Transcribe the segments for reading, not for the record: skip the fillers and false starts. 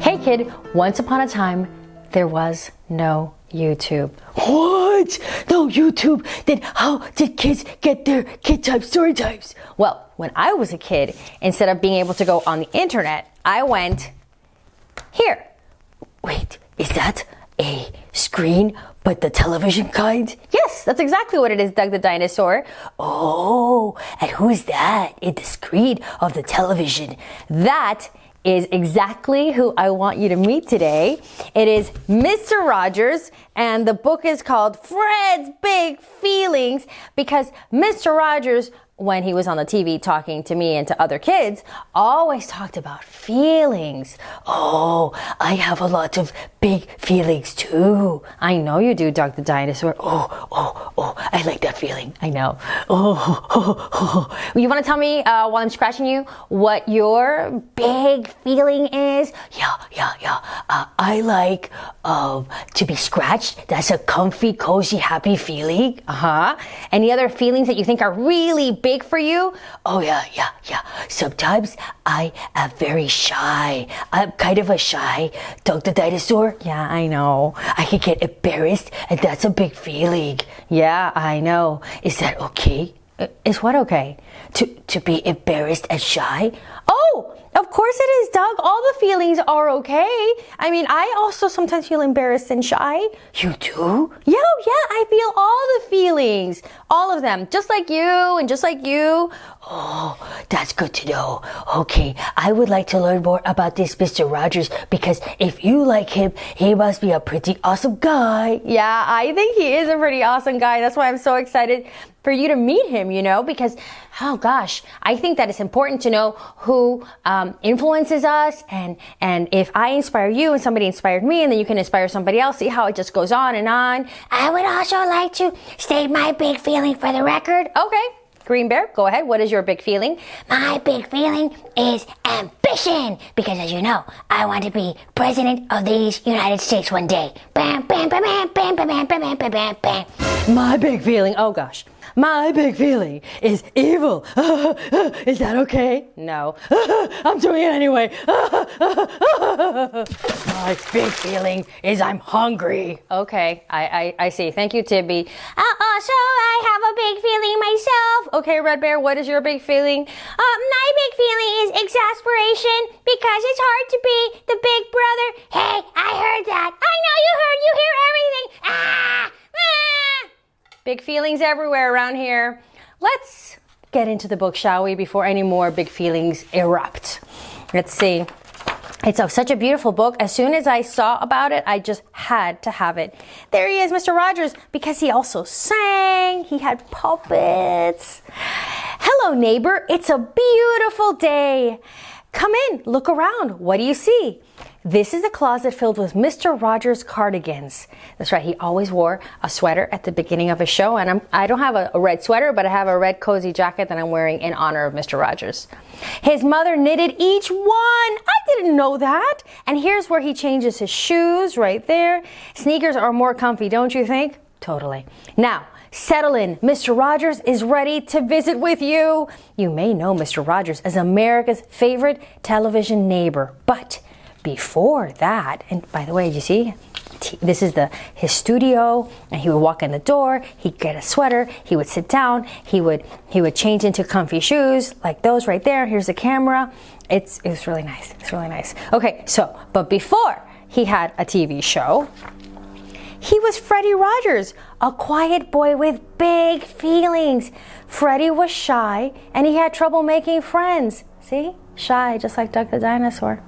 Hey kid, once upon a time, there was no YouTube. What? No YouTube? Then how did kids get their KidTime StoryTimes? Well, when I was a kid, instead of being able to go on the internet, I went here. Wait, is that a screen, but the television kind? Yes, that's exactly what it is, Doug the dinosaur. Oh, and who is that in the screen of the television? That is exactly who I want you to meet today. It is Mr. Rogers, and the book is called Fred's Big Feelings because Mr. Rogers, when he was on the TV talking to me and to other kids, always talked about feelings. Oh, I have a lot of big feelings too. I know you do, Doug the dinosaur. Oh, I like that feeling. I know. Oh. You want to tell me while I'm scratching you what your big feeling is? Yeah. I like to be scratched. That's a comfy, cozy, happy feeling. Any other feelings that you think are really big for you? Oh yeah. Sometimes I am very shy. I'm kind of a shy Doug the dinosaur. Yeah, I know. I can get embarrassed, and that's a big feeling. Yeah, I know. Is that okay? Is what okay? To be embarrassed and shy? Oh, of course it is, Doug. All the feelings are okay. I mean, I also sometimes feel embarrassed and shy. You do? Yeah, I feel all the feelings. All of them. Just like you and just like you. Oh, that's good to know. Okay, I would like to learn more about this Mr. Rogers because if you like him, he must be a pretty awesome guy. Yeah, I think he is a pretty awesome guy. That's why I'm so excited for you to meet him, because, oh gosh, I think that it's important to know who influences us, and if I inspire you and somebody inspired me, and then you can inspire somebody else, see how it just goes on and on. I would also like to state my big feeling for the record. Okay, Green Bear, go ahead. What is your big feeling? My big feeling is ambition, because as you know, I want to be president of these United States one day. Bam, bam, bam, bam, bam, bam, bam, bam, bam, bam. My big feeling, oh gosh. My big feeling is evil. Is that okay? No. I'm doing it anyway. My big feeling is I'm hungry. Okay, I see. Thank you, Tibby. So I have a big feeling myself. Okay, Red Bear, what is your big feeling? My big feeling is exasperation because it's hard to be the big brother. Hey, I heard that. I know you heard. You hear everything. Big feelings everywhere around here. Let's get into the book, shall we, before any more big feelings erupt. Let's see. It's such a beautiful book. As soon as I saw about it, I just had to have it. There he is, Mr. Rogers, because he also sang. He had puppets. Hello, neighbor. It's a beautiful day. Come in, look around. What do you see? This is a closet filled with Mr. Rogers cardigans. That's right, he always wore a sweater at the beginning of his show, and I don't have a red sweater, but I have a red cozy jacket that I'm wearing in honor of Mr. Rogers. His mother knitted each one. I didn't know that. And here's where he changes his shoes, right there. Sneakers are more comfy, don't you think? Totally. Now, settle in. Mr. Rogers is ready to visit with you. You may know Mr. Rogers as America's favorite television neighbor, but before that, and by the way, you see, this is his studio, and he would walk in the door, he'd get a sweater, he would sit down, he would change into comfy shoes like those right there. Here's the camera. It's really nice. It's really nice. Okay, but before he had a TV show, he was Freddie Rogers, a quiet boy with big feelings. Freddie was shy, and he had trouble making friends. See? Shy, just like Doug the dinosaur.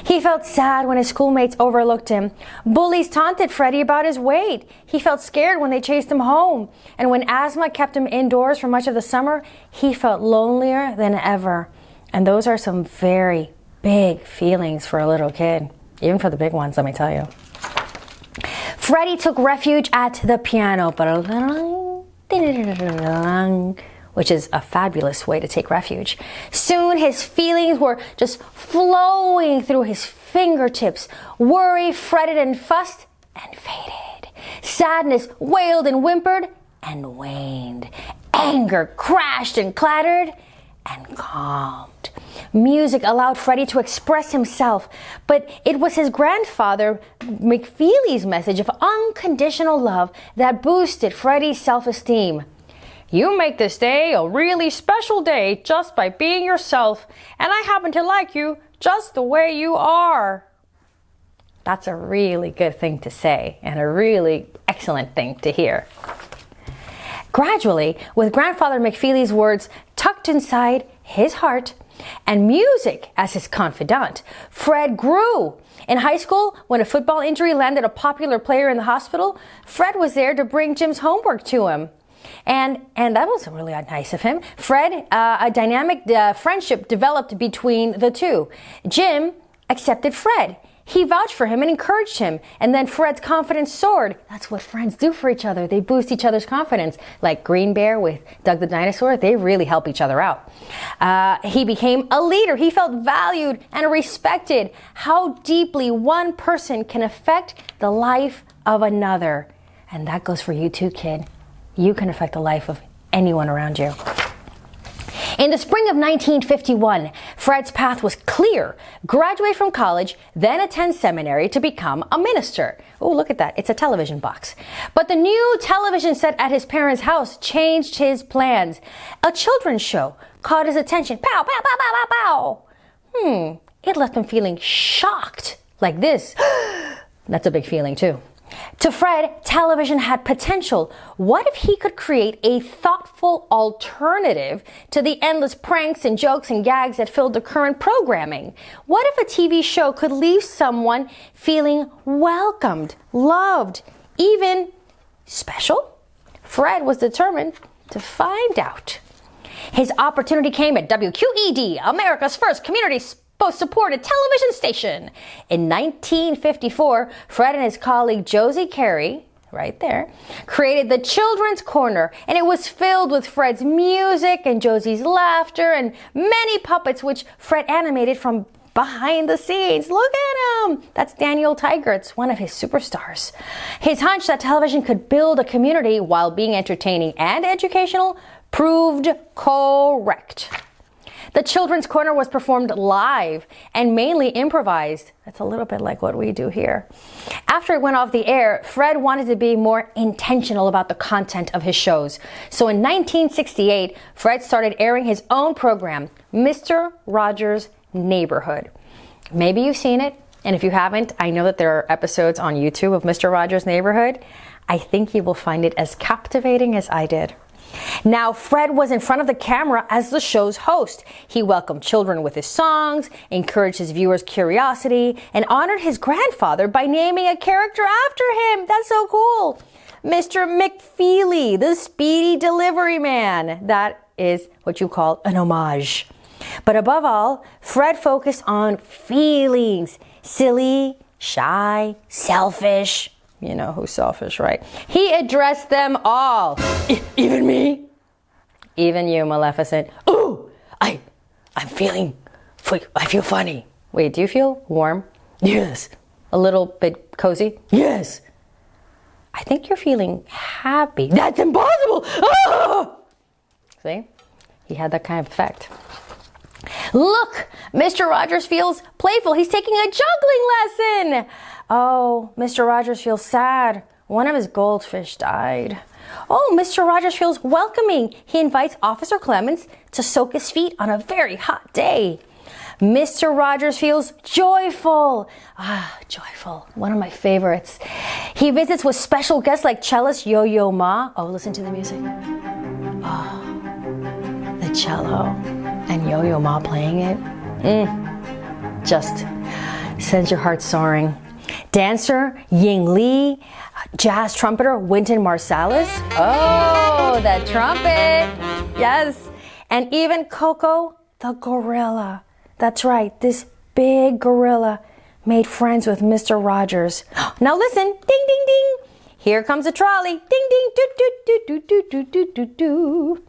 He felt sad when his schoolmates overlooked him. Bullies taunted Freddie about his weight. He felt scared when they chased him home. And when asthma kept him indoors for much of the summer, he felt lonelier than ever. And those are some very big feelings for a little kid. Even for the big ones, let me tell you. Freddie took refuge at the piano. Which is a fabulous way to take refuge. Soon his feelings were just flowing through his fingertips. Worry fretted and fussed and faded. Sadness wailed and whimpered and waned. Anger crashed and clattered and calmed. Music allowed Freddie to express himself, but it was his grandfather McFeely's message of unconditional love that boosted Freddie's self-esteem. You make this day a really special day just by being yourself, and I happen to like you just the way you are. That's a really good thing to say and a really excellent thing to hear. Gradually, with Grandfather McFeely's words tucked inside his heart and music as his confidant, Fred grew. In high school, when a football injury landed a popular player in the hospital, Fred was there to bring Jim's homework to him. And that was really nice of him. Fred, a dynamic friendship developed between the two. Jim accepted Fred. He vouched for him and encouraged him. And then Fred's confidence soared. That's what friends do for each other. They boost each other's confidence. Like Green Bear with Doug the Dinosaur, they really help each other out. He became a leader. He felt valued and respected. How deeply one person can affect the life of another. And that goes for you too, kid. You can affect the life of anyone around you. In the spring of 1951, Fred's path was clear. Graduate from college, then attend seminary to become a minister. Oh, look at that. It's a television box. But the new television set at his parents' house changed his plans. A children's show caught his attention. Pow, pow, pow, pow, pow, pow. It left him feeling shocked. Like this. That's a big feeling too. To Fred, television had potential. What if he could create a thoughtful alternative to the endless pranks and jokes and gags that filled the current programming? What if a TV show could leave someone feeling welcomed, loved, even special? Fred was determined to find out. His opportunity came at WQED, America's first community supported television station. In 1954, Fred and his colleague Josie Carey, right there, created the Children's Corner, and it was filled with Fred's music and Josie's laughter and many puppets which Fred animated from behind the scenes. Look at him! That's Daniel Tigert's, one of his superstars. His hunch that television could build a community while being entertaining and educational proved correct. The Children's Corner was performed live and mainly improvised. That's a little bit like what we do here. After it went off the air, Fred wanted to be more intentional about the content of his shows. So in 1968, Fred started airing his own program, Mr. Rogers' Neighborhood. Maybe you've seen it, and if you haven't, I know that there are episodes on YouTube of Mr. Rogers' Neighborhood. I think you will find it as captivating as I did. Now, Fred was in front of the camera as the show's host. He welcomed children with his songs, encouraged his viewers' curiosity, and honored his grandfather by naming a character after him. That's so cool. Mr. McFeely, the speedy delivery man. That is what you call an homage. But above all, Fred focused on feelings. Silly, shy, selfish. You know who's selfish, right? He addressed them all. Even me? Even you, Maleficent. Ooh, I feel funny. Wait, do you feel warm? Yes. A little bit cozy? Yes. I think you're feeling happy. That's impossible. Ah! See? He had that kind of effect. Look, Mr. Rogers feels playful. He's taking a juggling lesson. Oh, Mr. Rogers feels sad. One of his goldfish died. Oh, Mr. Rogers feels welcoming. He invites Officer Clemens to soak his feet on a very hot day. Mr. Rogers feels joyful. Ah, joyful. One of my favorites. He visits with special guests like cellist Yo-Yo Ma. Oh, listen to the music. Oh, the cello and Yo-Yo Ma playing it. Just sends your heart soaring. Dancer Ying Li, jazz trumpeter Wynton Marsalis. Oh, that trumpet. Yes. And even Coco the gorilla. That's right, this big gorilla made friends with Mr. Rogers. Now listen, ding, ding, ding. Here comes a trolley. Ding, ding, do, do, do, do, do, do, do, do, do.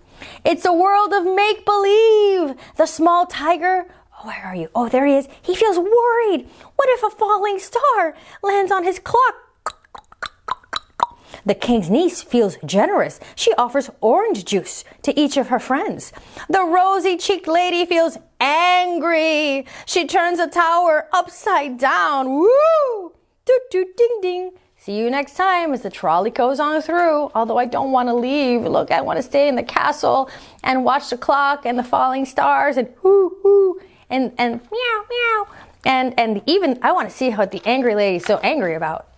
It's a world of make-believe. The small tiger, oh, where are you? Oh, there he is. He feels worried. What if a falling star lands on his clock? The king's niece feels generous. She offers orange juice to each of her friends. The rosy-cheeked lady feels angry. She turns a tower upside down. Woo! Doot-doot, ding-ding. See you next time as the trolley goes on through. Although I don't want to leave. Look, I want to stay in the castle and watch the clock and the falling stars and hoo-hoo and meow, meow. And even I want to see what the angry lady's so angry about.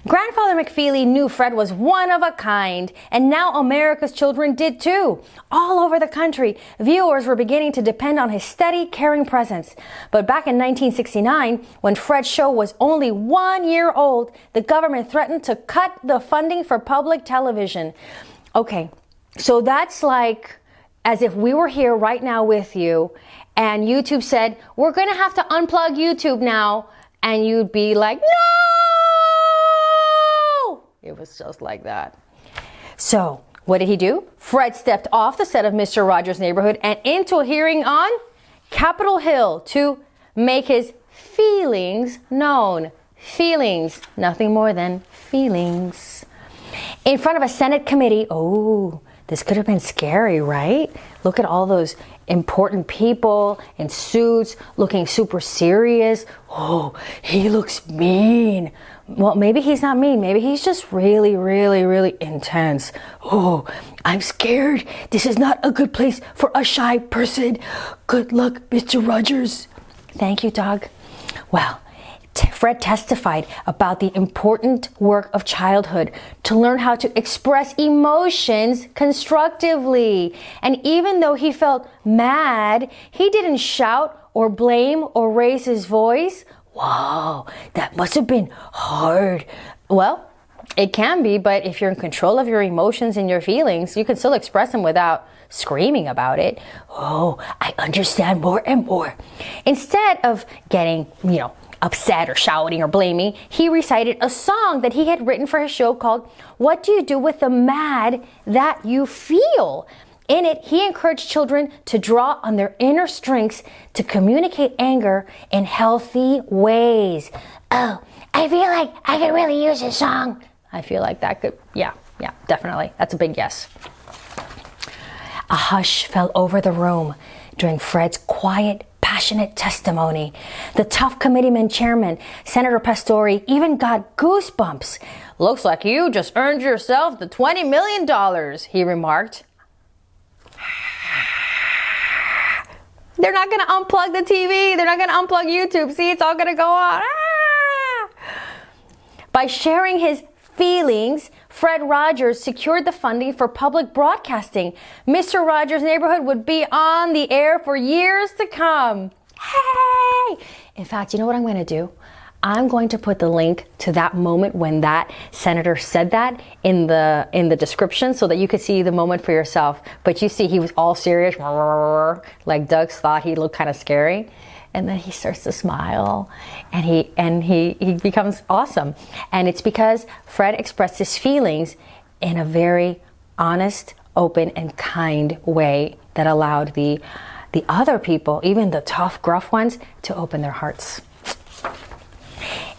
Grandfather McFeely knew Fred was one of a kind, and now America's children did too. All over the country, viewers were beginning to depend on his steady, caring presence. But back in 1969, when Fred's show was only 1 year old, the government threatened to cut the funding for public television. Okay, so that's like as if we were here right now with you, and YouTube said, we're going to have to unplug YouTube now, and you'd be like, no! It was just like that. So, what did he do? Fred stepped off the set of Mr. Rogers' Neighborhood and into a hearing on Capitol Hill to make his feelings known. Feelings, nothing more than feelings. In front of a Senate committee, oh, this could have been scary, right? Look at all those important people in suits looking super serious. Oh, he looks mean. Well, maybe he's not mean. Maybe he's just really, really, really intense. Oh, I'm scared. This is not a good place for a shy person. Good luck, Mr. Rogers. Thank you, dog. Well, Fred testified about the important work of childhood to learn how to express emotions constructively. And even though he felt mad, he didn't shout or blame or raise his voice. Wow, that must have been hard. Well, it can be, but if you're in control of your emotions and your feelings, you can still express them without screaming about it. Oh, I understand more and more. Instead of getting, upset or shouting or blaming, he recited a song that he had written for his show called What Do You Do With the Mad That You Feel? In it, he encouraged children to draw on their inner strengths to communicate anger in healthy ways. Oh, I feel like I could really use this song. I feel like that could, yeah, definitely. That's a big yes. A hush fell over the room during Fred's quiet, passionate testimony. The tough committeeman chairman, Senator Pastori, even got goosebumps. Looks like you just earned yourself the $20 million, he remarked. They're not going to unplug the TV. They're not going to unplug YouTube. See, it's all going to go on. By sharing his feelings, Fred Rogers secured the funding for public broadcasting. Mr. Rogers' Neighborhood would be on the air for years to come. Hey! In fact, you know what I'm going to do? I'm going to put the link to that moment when that senator said that in the description so that you could see the moment for yourself. But you see, he was all serious, like Doug thought he looked kind of scary. And then he starts to smile and he becomes awesome. And it's because Fred expressed his feelings in a very honest, open, and kind way that allowed the other people, even the tough, gruff ones, to open their hearts.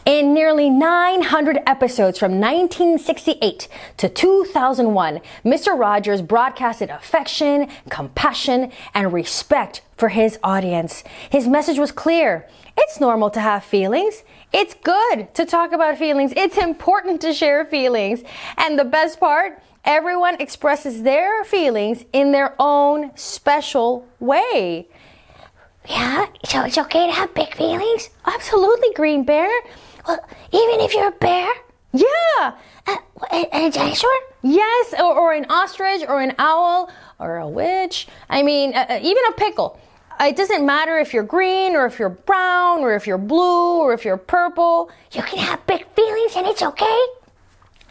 In nearly 900 episodes from 1968 to 2001, Mr. Rogers broadcasted affection, compassion, and respect for his audience. His message was clear. It's normal to have feelings. It's good to talk about feelings. It's important to share feelings. And the best part, everyone expresses their feelings in their own special way. Yeah, so it's okay to have big feelings? Absolutely, Green Bear. Well, even if you're a bear? Yeah. A dinosaur? Yes, or an ostrich, or an owl, or a witch. I mean, even a pickle. It doesn't matter if you're green, or if you're brown, or if you're blue, or if you're purple. You can have big feelings and it's okay?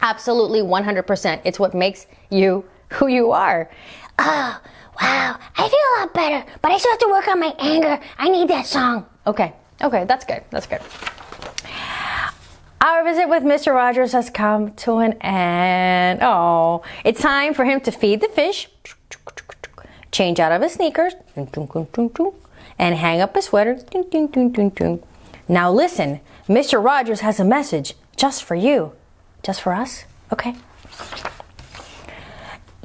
Absolutely, 100%. It's what makes you who you are. Oh, wow. I feel a lot better, but I still have to work on my anger. I need that song. Okay, that's good. Our visit with Mr. Rogers has come to an end. Oh, it's time for him to feed the fish, change out of his sneakers, and hang up his sweater. Now listen, Mr. Rogers has a message just for you. Just for us? Okay.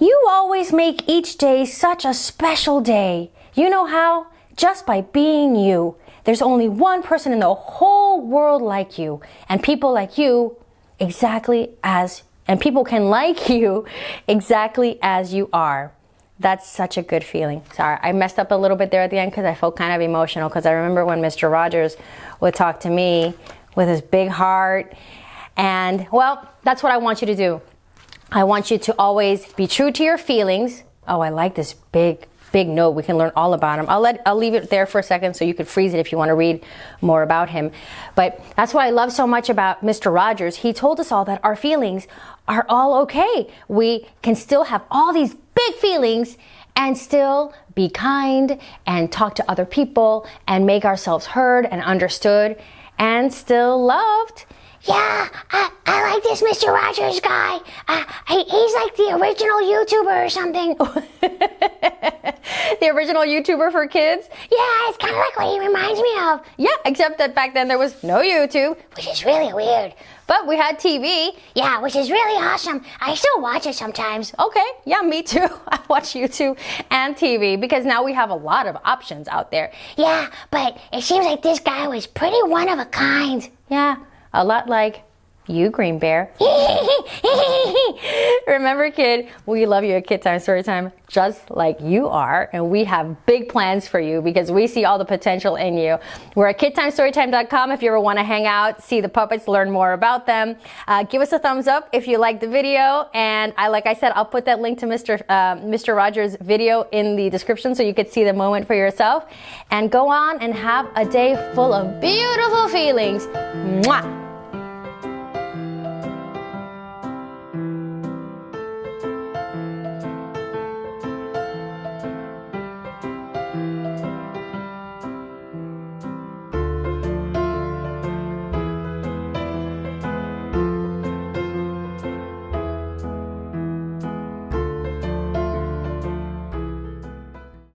You always make each day such a special day. You know how? Just by being you. There's only one person in the whole world like you, and people like you and people can like you exactly as you are. That's such a good feeling. Sorry, I messed up a little bit there at the end because I felt kind of emotional, because I remember when Mr. Rogers would talk to me with his big heart. And well, that's what I want you to do. I want you to always be true to your feelings. Oh, I like this big note. We can learn all about him. I'll leave it there for a second so you could freeze it if you want to read more about him. But that's what I love so much about Mr. Rogers. He told us all that our feelings are all okay. We can still have all these big feelings and still be kind and talk to other people and make ourselves heard and understood and still loved. Yeah, I like this Mr. Rogers guy. He's like the original YouTuber or something. The original YouTuber for kids? Yeah, it's kind of like what he reminds me of. Yeah, except that back then there was no YouTube. Which is really weird. But we had TV. Yeah, which is really awesome. I still watch it sometimes. Okay, yeah, me too. I watch YouTube and TV because now we have a lot of options out there. Yeah, but it seems like this guy was pretty one of a kind. Yeah, a lot like you, Green Bear. Remember, kid, we love you at KidTime StoryTime just like you are, and we have big plans for you because we see all the potential in you. We're at KidTimeStoryTime.com if you ever want to hang out, see the puppets, learn more about them. Give us a thumbs up if you like the video, and like I said, I'll put that link to Mr. Rogers' video in the description so you could see the moment for yourself. And go on and have a day full of beautiful feelings. Mwah!